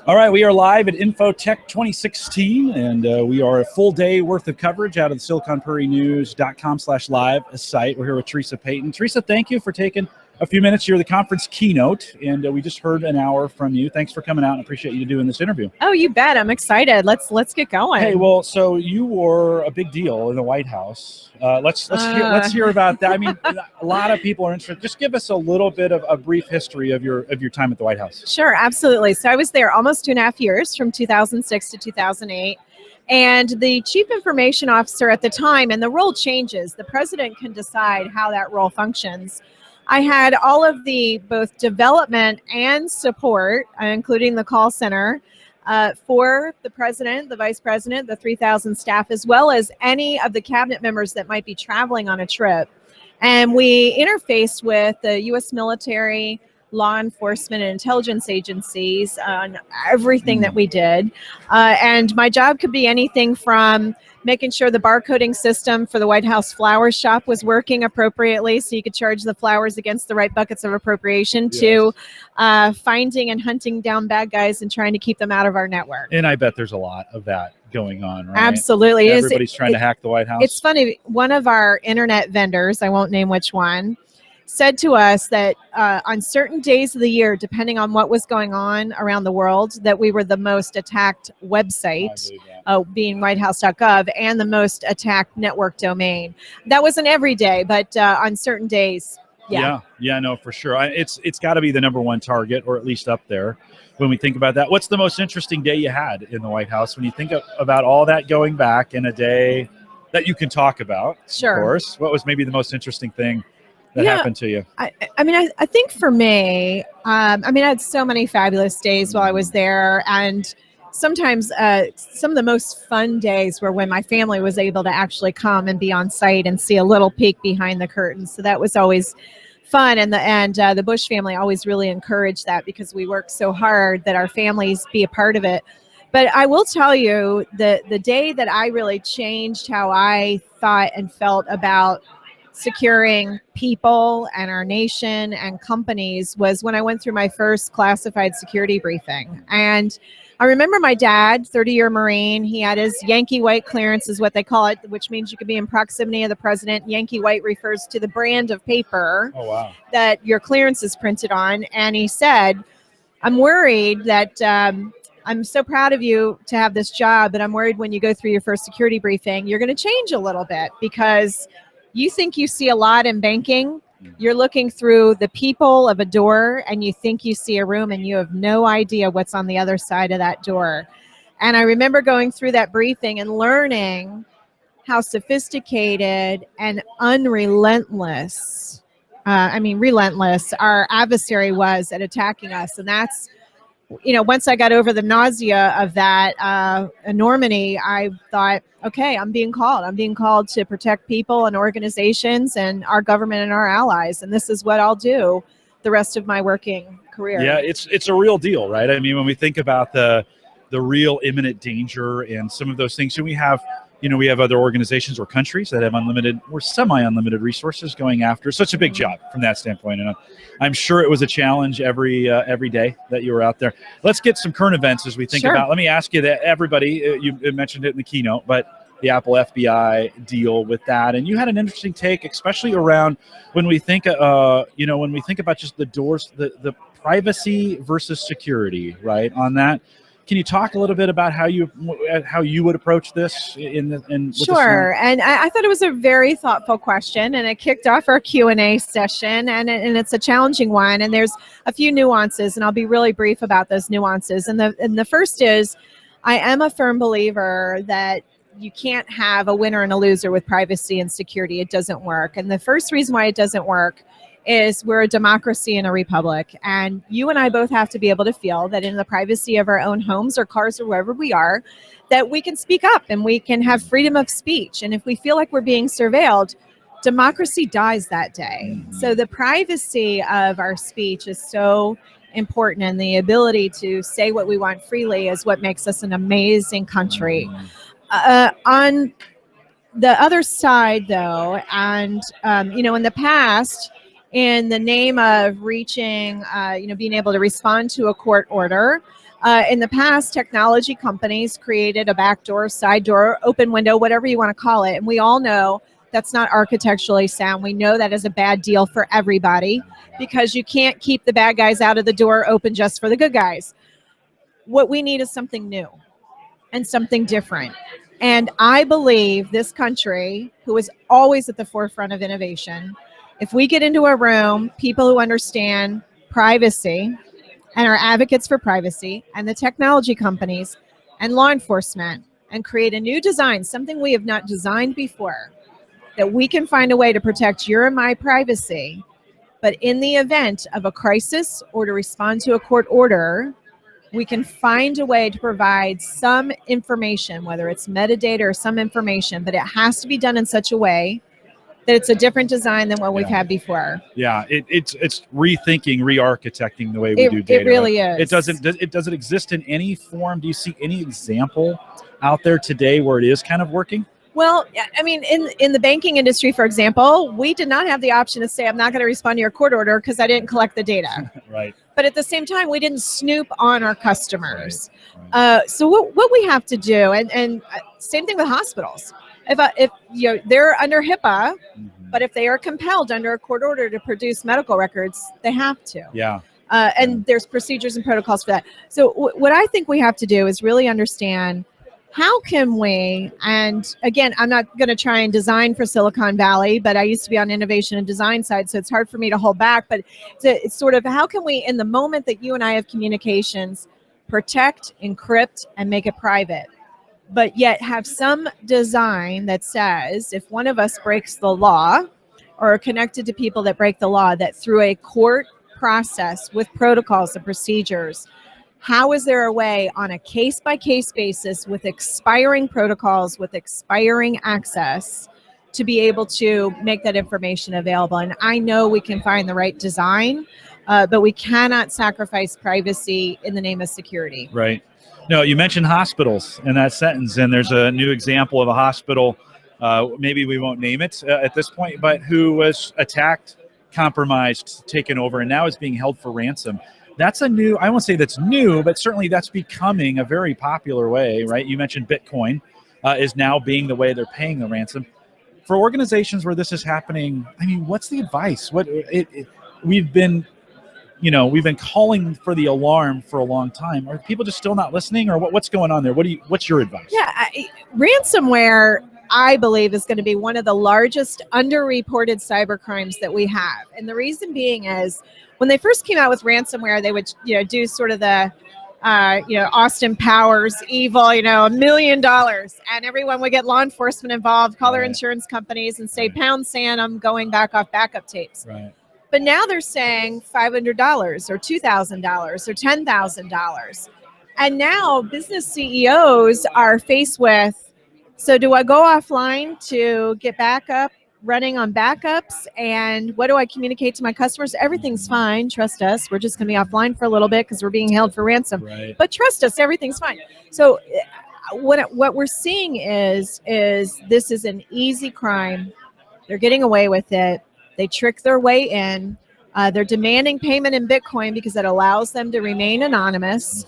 All right, we are live at Infotec 2016, and we are a full day worth of coverage out of the SiliconPrairie.com/live site. We're here with Theresa Payton. Theresa, thank you for taking a few minutes. You're the conference keynote, and we just heard an hour from you. Thanks for coming out, and appreciate you doing this interview. Oh, you bet. I'm excited. Let's get going. Hey, well, so you were a big deal in the White House. Let's hear about that. I mean, a lot of people are interested. Just give us a little bit of a brief history of your time at the White House. Sure, absolutely. So I was there almost 2.5 years, from 2006 to 2008. And the chief information officer at the time, and the role changes, the president can decide how that role functions. I had all of the both development and support, including the call center, for the president, the vice president, the 3,000 staff, as well as any of the cabinet members that might be traveling on a trip. And we interfaced with the U.S. military, law enforcement, and intelligence agencies on everything that we did. And my job could be anything from making sure the barcoding system for the White House flower shop was working appropriately so you could charge the flowers against the right buckets of appropriation, yes, to finding and hunting down bad guys and trying to keep them out of our network. And I bet there's a lot of that going on, right? Absolutely. Everybody's trying to hack the White House. It's funny, one of our internet vendors, I won't name which one, said to us that on certain days of the year, depending on what was going on around the world, that we were the most attacked website, being whitehouse.gov, and the most attacked network domain. That wasn't every day, but on certain days, yeah. Yeah, no, for sure. It's got to be the #1 target, or at least up there when we think about that. What's the most interesting day you had in the White House when you think about all that going back in a day that you can talk about? Sure. Of course. What was maybe the most interesting thing that happened to you? I think for me, I had so many fabulous days while I was there, and sometimes some of the most fun days were when my family was able to actually come and be on site and see a little peek behind the curtain. So that was always fun, and the Bush family always really encouraged that, because we worked so hard that our families be a part of it. But I will tell you, the day that I really changed how I thought and felt about securing people and our nation and companies was when I went through my first classified security briefing. And I remember my dad, 30-year Marine, he had his Yankee White clearance, is what they call it, which means you could be in proximity of the president. Yankee White refers to the brand of paper that your clearance is printed on. And he said, I'm worried that I'm so proud of you to have this job, but I'm worried when you go through your first security briefing, you're going to change a little bit, because you think you see a lot in banking. You're looking through the people of a door, and you think you see a room, and you have no idea what's on the other side of that door. And I remember going through that briefing and learning how sophisticated and relentless our adversary was at attacking us. And that's, once I got over the nausea of that enormity, I thought, okay, I'm being called. I'm being called to protect people and organizations and our government and our allies. And this is what I'll do the rest of my working career. Yeah, it's a real deal, right? I mean, when we think about the real imminent danger and some of those things, and we have other organizations or countries that have unlimited or semi-unlimited resources going after. Such a big job from that standpoint. And I'm sure it was a challenge every day that you were out there. Let's get some current events as we think about. Let me ask you that everybody, you mentioned it in the keynote, but the Apple FBI deal with that. And you had an interesting take, especially around when we think, when we think about just the doors, the privacy versus security, right, on that. Can you talk a little bit about how you would approach this Sure. And I thought it was a very thoughtful question, and it kicked off our Q&A session, and it's a challenging one, and there's a few nuances, and I'll be really brief about those nuances. And the first is, I am a firm believer that you can't have a winner and a loser with privacy and security. It doesn't work. And the first reason why it doesn't work is we're a democracy and a republic, and you and I both have to be able to feel that in the privacy of our own homes or cars or wherever we are, that we can speak up and we can have freedom of speech. And if we feel like we're being surveilled, democracy dies that day. So the privacy of our speech is so important, and the ability to say what we want freely is what makes us an amazing country. On the other side, though, and in the past, in the name of reaching, being able to respond to a court order, In the past, technology companies created a back door, side door, open window, whatever you want to call it. And we all know that's not architecturally sound. We know that is a bad deal for everybody because you can't keep the bad guys out of the door open just for the good guys. What we need is something new and something different. And I believe this country, who is always at the forefront of innovation, if we get into a room, people who understand privacy and are advocates for privacy, and the technology companies and law enforcement, and create a new design, something we have not designed before, that we can find a way to protect your and my privacy, but in the event of a crisis or to respond to a court order, we can find a way to provide some information, whether it's metadata or some information, but it has to be done in such a way that it's a different design than what we've had before. Yeah, it's rethinking, re-architecting the way we do data. It really is. It doesn't exist in any form. Do you see any example out there today where it is kind of working? Well, I mean, in the banking industry, for example, we did not have the option to say, I'm not going to respond to your court order because I didn't collect the data. Right. But at the same time, we didn't snoop on our customers. Right. So what we have to do, and same thing with hospitals. If they're under HIPAA, but if they are compelled under a court order to produce medical records, they have to. Yeah. And there's procedures and protocols for that. So what I think we have to do is really understand how can we, and again, I'm not going to try and design for Silicon Valley, but I used to be on innovation and design side, so it's hard for me to hold back, but it's sort of how can we, in the moment that you and I have communications, protect, encrypt, and make it private, but yet have some design that says if one of us breaks the law or are connected to people that break the law, that through a court process with protocols and procedures, how is there a way on a case-by-case basis with expiring protocols, with expiring access, to be able to make that information available? And I know we can find the right design, but we cannot sacrifice privacy in the name of security. Right. No, you mentioned hospitals in that sentence, and there's a new example of a hospital, maybe we won't name it at this point, but who was attacked, compromised, taken over, and now is being held for ransom. That's a new, I won't say that's new, but certainly that's becoming a very popular way, right? You mentioned Bitcoin is now being the way they're paying the ransom. For organizations where this is happening, I mean, what's the advice? We've been calling for the alarm for a long time. Are people just still not listening, or what's going on there? What's your advice? Yeah, ransomware, I believe, is going to be one of the largest underreported cyber crimes that we have. And the reason being is when they first came out with ransomware, they would do sort of the Austin Powers evil, $1 million, and everyone would get law enforcement involved, call their insurance companies and say, pound sand, I'm going back off backup tapes. Right. But now they're saying $500 or $2,000 or $10,000. And now business CEOs are faced with, so do I go offline to get backup, running on backups, and what do I communicate to my customers? Everything's fine. Trust us. We're just going to be offline for a little bit because we're being held for ransom. Right. But trust us, everything's fine. So what we're seeing is this is an easy crime. They're getting away with it. They trick their way in. They're demanding payment in Bitcoin because it allows them to remain anonymous.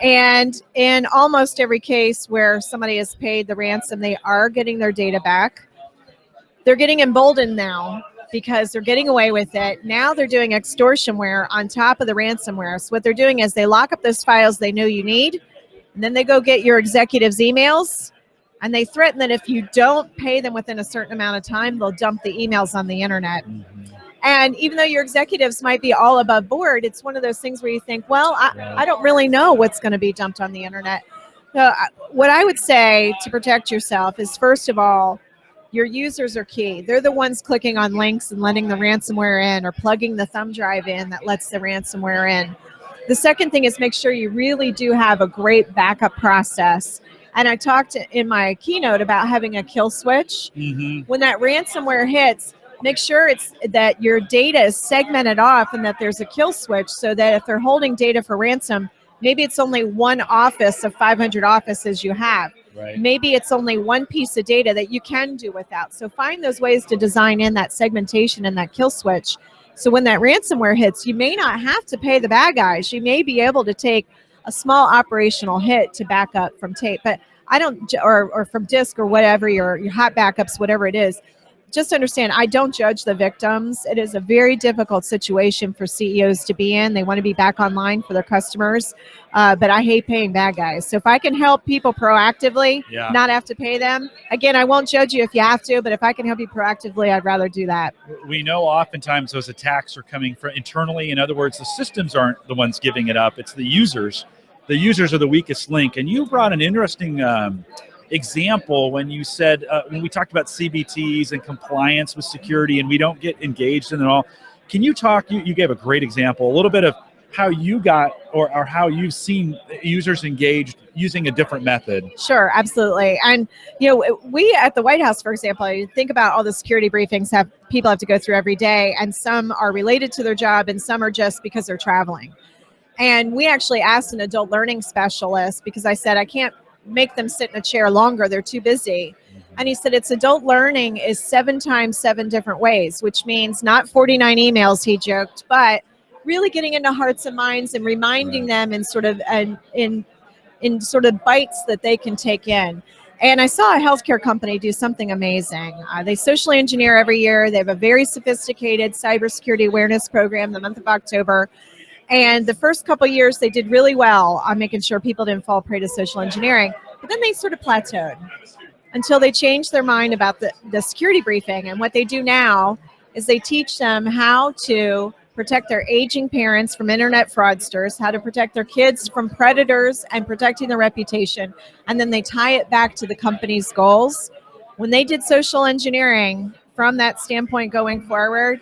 And in almost every case where somebody has paid the ransom, they are getting their data back. They're getting emboldened now because they're getting away with it. Now they're doing extortionware on top of the ransomware. So what they're doing is they lock up those files they know you need, and then they go get your executives' emails, and they threaten that if you don't pay them within a certain amount of time, they'll dump the emails on the internet. And even though your executives might be all above board, it's one of those things where you think, well, I don't really know what's going to be dumped on the internet. So what I would say to protect yourself is, first of all, your users are key. They're the ones clicking on links and letting the ransomware in, or plugging the thumb drive in that lets the ransomware in. The second thing is make sure you really do have a great backup process. And I talked in my keynote about having a kill switch. When that ransomware hits, make sure that your data is segmented off and that there's a kill switch, so that if they're holding data for ransom, maybe it's only one office of 500 offices you have. Right. Maybe it's only one piece of data that you can do without. So find those ways to design in that segmentation and that kill switch. So when that ransomware hits, you may not have to pay the bad guys. You may be able to take a small operational hit to back up from tape. But I don't, or from disk or whatever, your hot backups, whatever it is. Just understand, I don't judge the victims. It is a very difficult situation for CEOs to be in. They want to be back online for their customers, but I hate paying bad guys. So if I can help people proactively, not have to pay them, again, I won't judge you if you have to, but if I can help you proactively, I'd rather do that. We know oftentimes those attacks are coming from internally. In other words, the systems aren't the ones giving it up. It's the users. The users are the weakest link. And you brought an interesting example when you said, when we talked about CBTs and compliance with security, and we don't get engaged in it all. Can you talk, you gave a great example, a little bit of how you got or how you've seen users engaged using a different method. Sure, absolutely. And we at the White House, for example, you think about all the security briefings people have to go through every day, and some are related to their job and some are just because they're traveling. And we actually asked an adult learning specialist, because I said, I can't make them sit in a chair longer, they're too busy. And he said, it's adult learning is 7 times 7 different ways, which means not 49 emails, he joked, but really getting into hearts and minds and reminding them in sort of in sort of bites that they can take in. And I saw a healthcare company do something amazing. They socially engineer every year. They have a very sophisticated cybersecurity awareness program the month of October. And the first couple of years, they did really well on making sure people didn't fall prey to social engineering. But then they sort of plateaued until they changed their mind about the security briefing. And what they do now is they teach them how to protect their aging parents from internet fraudsters, how to protect their kids from predators and protecting their reputation. And then they tie it back to the company's goals. When they did social engineering from that standpoint going forward,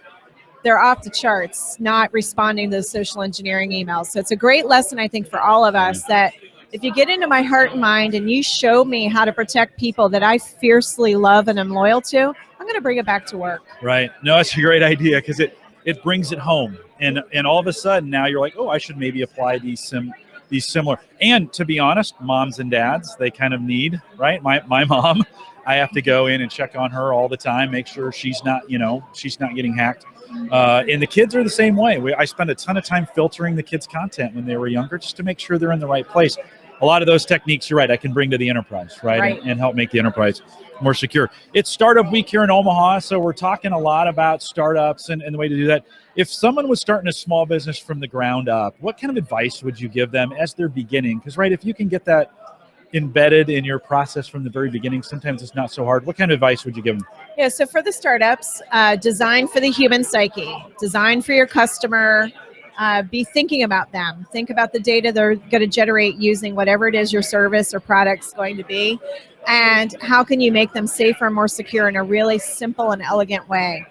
they're off the charts, not responding to the social engineering emails. So it's a great lesson, I think, for all of us, that if you get into my heart and mind and you show me how to protect people that I fiercely love and am loyal to, I'm going to bring it back to work. Right. No, that's a great idea, because it brings it home. And all of a sudden now you're like, oh, I should maybe apply these similar. And to be honest, moms and dads, they kind of need, right? My mom, I have to go in and check on her all the time, make sure she's not getting hacked. And the kids are the same way. I spend a ton of time filtering the kids' content when they were younger, just to make sure they're in the right place. A lot of those techniques, you're right, I can bring to the enterprise, right? And help make the enterprise more secure. It's Startup Week here in Omaha, so we're talking a lot about startups and the way to do that. If someone was starting a small business from the ground up, what kind of advice would you give them as they're beginning? Because, right, if you can get that embedded in your process from the very beginning, sometimes it's not so hard. What kind of advice would you give them? Yeah, so for the startups, design for the human psyche, design for your customer, be thinking about them. Think about the data they're going to generate using whatever it is your service or product's going to be, and how can you make them safer and more secure in a really simple and elegant way.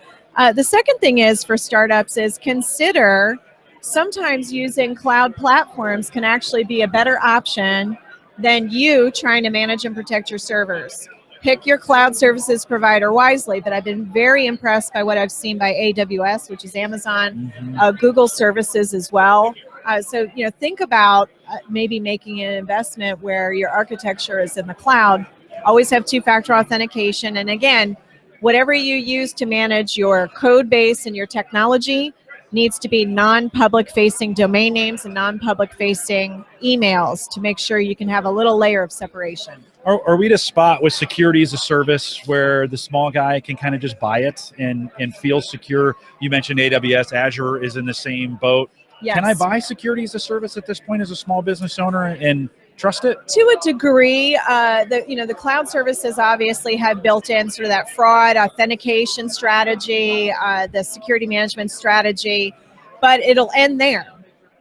The second thing is for startups is consider sometimes using cloud platforms can actually be a better option than you trying to manage and protect your servers. Pick your cloud services provider wisely, but I've been very impressed by what I've seen by AWS, which is Amazon, Google services as well. So think about maybe making an investment where your architecture is in the cloud. Always have 2-factor authentication. And again, whatever you use to manage your code base and your technology needs to be non-public facing domain names and non-public facing emails to make sure you can have a little layer of separation. Are we at a spot with security as a service where the small guy can kind of just buy it and feel secure? You mentioned AWS, Azure is in the same boat. Yes. Can I buy security as a service at this point as a small business owner and trust it? To a degree, the cloud services obviously have built in sort of that fraud authentication strategy, the security management strategy, but it'll end there.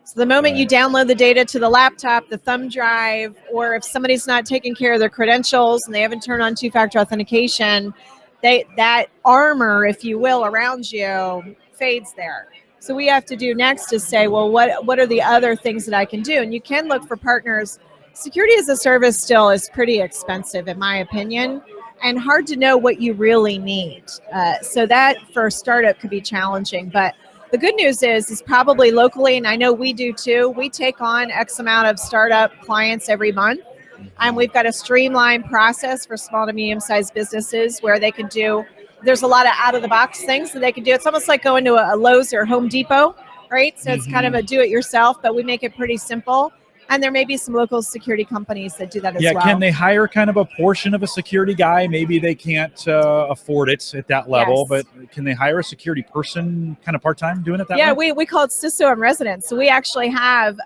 So the moment you download the data to the laptop, the thumb drive, or if somebody's not taking care of their credentials and they haven't turned on 2-factor authentication, that armor, if you will, around you fades there. So we have to do next is say, well, what are the other things that I can do? And you can look for partners. Security as a service still is pretty expensive, in my opinion, and hard to know what you really need. So that for a startup could be challenging. But the good news is probably locally, and I know we do too, we take on X amount of startup clients every month. And we've got a streamlined process for small to medium-sized businesses where they can do, there's a lot of out-of-the-box things that they can do. It's almost like going to a Lowe's or Home Depot, right? So it's kind of a do-it-yourself, but we make it pretty simple. And there may be some local security companies that do that as Yeah, well. can they hire kind of a portion of a security guy? Maybe they can't afford it at that level, Yes. but can they hire a security person kind of part-time doing it that Yeah, way? we call it CISO in residence. So we actually have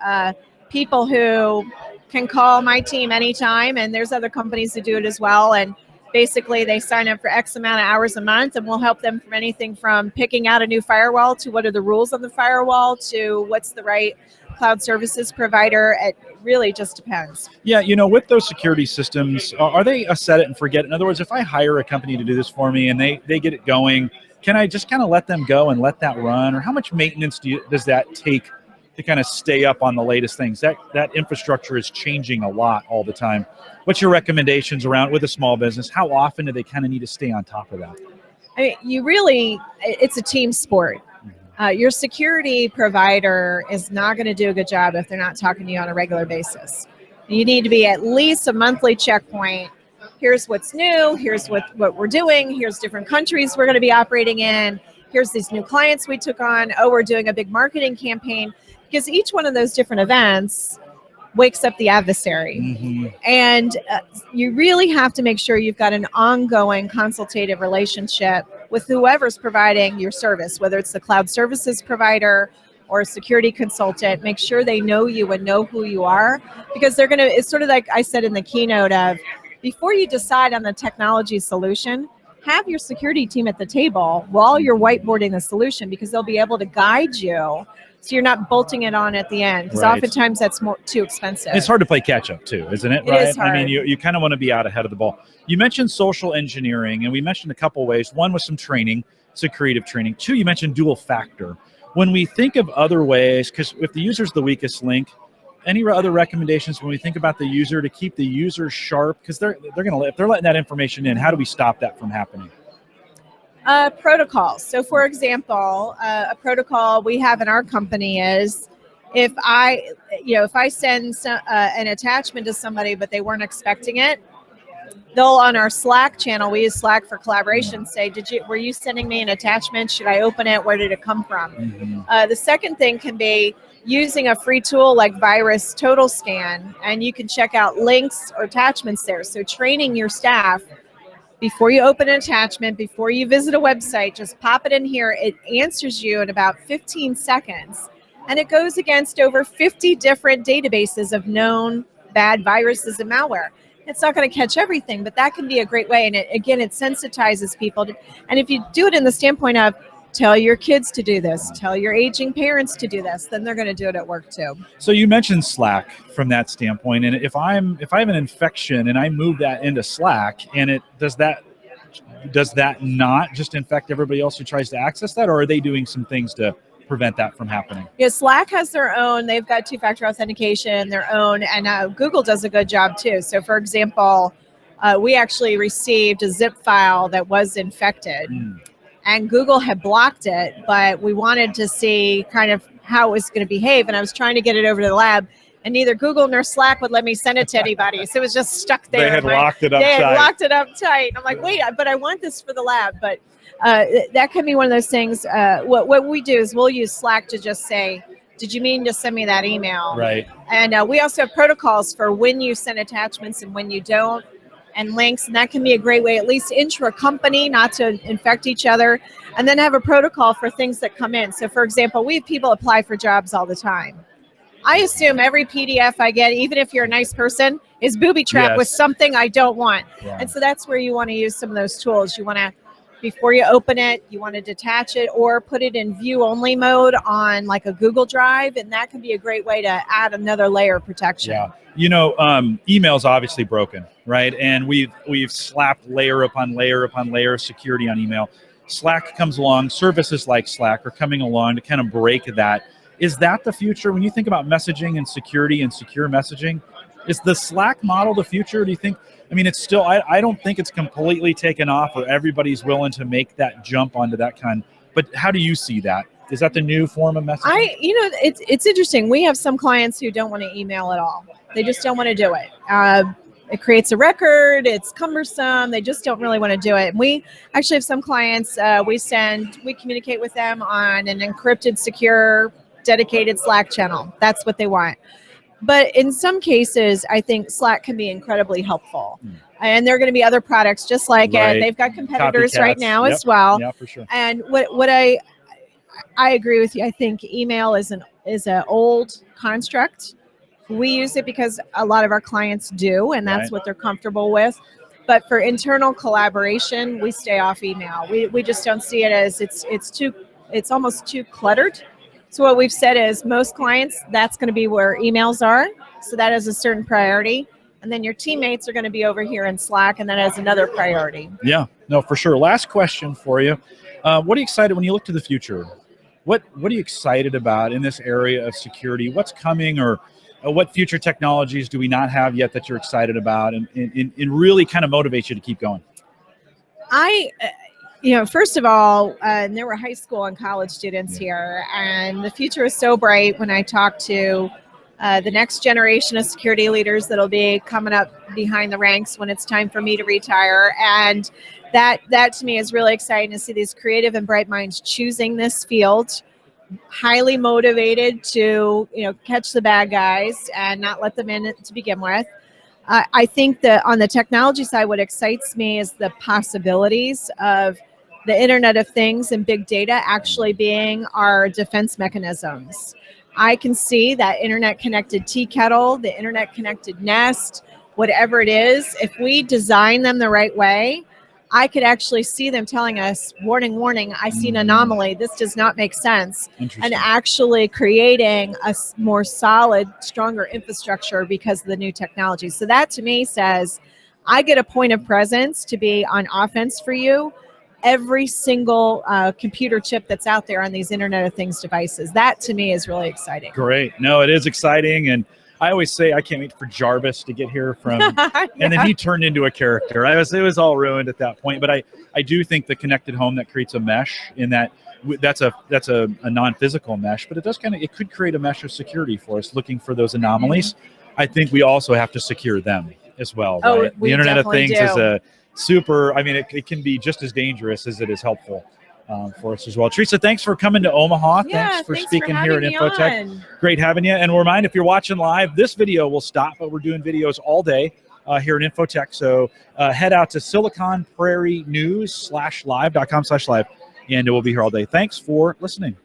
people who can call my team anytime, and there's other companies that do it as well. And basically, they sign up for X amount of hours a month, and we'll help them from anything from picking out a new firewall to what are the rules on the firewall to what's the right cloud services provider. It really just depends. Yeah, with those security systems, are they a set it and forget? In other words, if I hire a company to do this for me and they get it going, can I just kind of let them go and let that run? Or how much maintenance does that take to kind of stay up on the latest things? That infrastructure is changing a lot all the time. What's your recommendations around with a small business? How often do they kind of need to stay on top of that? I mean, it's a team sport. Your security provider is not going to do a good job if they're not talking to you on a regular basis. You need to be at least a monthly checkpoint. Here's what's new. Here's what we're doing. Here's different countries we're going to be operating in. Here's these new clients we took on. Oh, we're doing a big marketing campaign. Because each one of those different events wakes up the adversary. Mm-hmm. And you really have to make sure you've got an ongoing consultative relationship with whoever's providing your service, whether it's the cloud services provider or a security consultant. Make sure they know you and know who you are, because it's sort of like I said in the keynote of, before you decide on the technology solution, have your security team at the table while you're whiteboarding the solution, because they'll be able to guide you so you're not bolting it on at the end, because Right. oftentimes that's too expensive. It's hard to play catch up too, isn't it? It Right. is hard. I mean, you kind of want to be out ahead of the ball. You mentioned social engineering, and we mentioned a couple ways. One was some training, some creative training. Two, you mentioned dual factor. When we think of other ways, because if the user's the weakest link, any other recommendations when we think about the user to keep the user sharp? Because they're going to, if they're letting that information in, how do we stop that from happening? Protocols. So, for example, a protocol we have in our company is, if I send an attachment to somebody but they weren't expecting it, they'll, on our Slack channel, we use Slack for collaboration, say, were you sending me an attachment? Should I open it? Where did it come from? Mm-hmm. The second thing can be using a free tool like Virus Total Scan, and you can check out links or attachments there. So training your staff, before you open an attachment, before you visit a website, just pop it in here. It answers you in about 15 seconds. And it goes against over 50 different databases of known bad viruses and malware. It's not going to catch everything, but that can be a great way. And it sensitizes people. And if you do it in the standpoint of, tell your kids to do this, tell your aging parents to do this, then they're going to do it at work too. So you mentioned Slack from that standpoint, and if I have an infection and I move that into Slack, and does that not just infect everybody else who tries to access that, or are they doing some things to prevent that from happening? Yeah, Slack has their own. They've got two-factor authentication, their own, and Google does a good job too. So, for example, we actually received a zip file that was infected. And Google had blocked it, but we wanted to see kind of how it was going to behave. And I was trying to get it over to the lab, and neither Google nor Slack would let me send it to anybody. So it was just stuck there. They had locked it up tight. They had tight. locked it up tight. I'm like, wait, but I want this for the lab. But that can be one of those things. What we do is we'll use Slack to just say, did you mean to send me that email? Right. And we also have protocols for when you send attachments and when you don't, and links, and that can be a great way, at least intra-company, not to infect each other, and then have a protocol for things that come in. So, for example, we have people apply for jobs all the time. I assume every PDF I get, even if you're a nice person, is booby-trapped with something I don't want. Yeah. And so that's where you want to use some of those tools. You want to, before you open it, you want to detach it or put it in view-only mode on like a Google Drive, and that can be a great way to add another layer of protection. Yeah. Email's obviously broken, right? And we've slapped layer upon layer upon layer of security on email. Slack comes along, services like Slack are coming along to kind of break that. Is that the future? When you think about messaging and security and secure messaging, is the Slack model the future? Do you think, it's still, I don't think it's completely taken off or everybody's willing to make that jump onto that kind, but how do you see that? Is that the new form of messaging? It's interesting. We have some clients who don't want to email at all. They just don't want to do it. It creates a record. It's cumbersome. They just don't really want to do it. And we actually have some clients, we communicate with them on an encrypted, secure, dedicated Slack channel. That's what they want. But in some cases, I think Slack can be incredibly helpful. And there are going to be other products just like it. They've got competitors right now as well. Yeah, for sure. And what I agree with you. I think email is an old construct. We use it because a lot of our clients do, and that's what they're comfortable with. But for internal collaboration, we stay off email. We just don't see it as it's almost too cluttered. So what we've said is most clients, that's going to be where emails are. So that is a certain priority. And then your teammates are going to be over here in Slack, and that has another priority. Yeah, no, for sure. Last question for you. What are you excited when you look to the future? What are you excited about in this area of security? What's coming, or what future technologies do we not have yet that you're excited about and really kind of motivates you to keep going? First of all, there were high school and college students here, and the future is so bright when I talk to the next generation of security leaders that'll be coming up behind the ranks when it's time for me to retire. And that to me is really exciting to see these creative and bright minds choosing this field, highly motivated to catch the bad guys and not let them in to begin with. I think that on the technology side, what excites me is the possibilities of the Internet of Things and big data actually being our defense mechanisms. I can see that internet-connected tea kettle, the internet-connected Nest, whatever it is, if we design them the right way, I could actually see them telling us, warning, warning, I see an anomaly. This does not make sense. And actually creating a more solid, stronger infrastructure because of the new technology. So that to me says, I get a point of presence to be on offense for you. Every single computer chip that's out there on these Internet of Things devices. That to me is really exciting. Great. No, it is exciting. And I always say I can't wait for Jarvis to get here from, and then he turned into a character. It was all ruined at that point. But I do think the connected home that creates a mesh in that's a non-physical mesh, but it could create a mesh of security for us, looking for those anomalies. I think we also have to secure them as well. Right? The Internet of Things is a super, it can be just as dangerous as it is helpful for us as well. Theresa, thanks for coming to Omaha. Thanks for speaking here at Infotec. Great having you. And remind, if you're watching live, this video will stop, but we're doing videos all day here at Infotec. So head out to siliconprairienews.com/live, and we'll be here all day. Thanks for listening.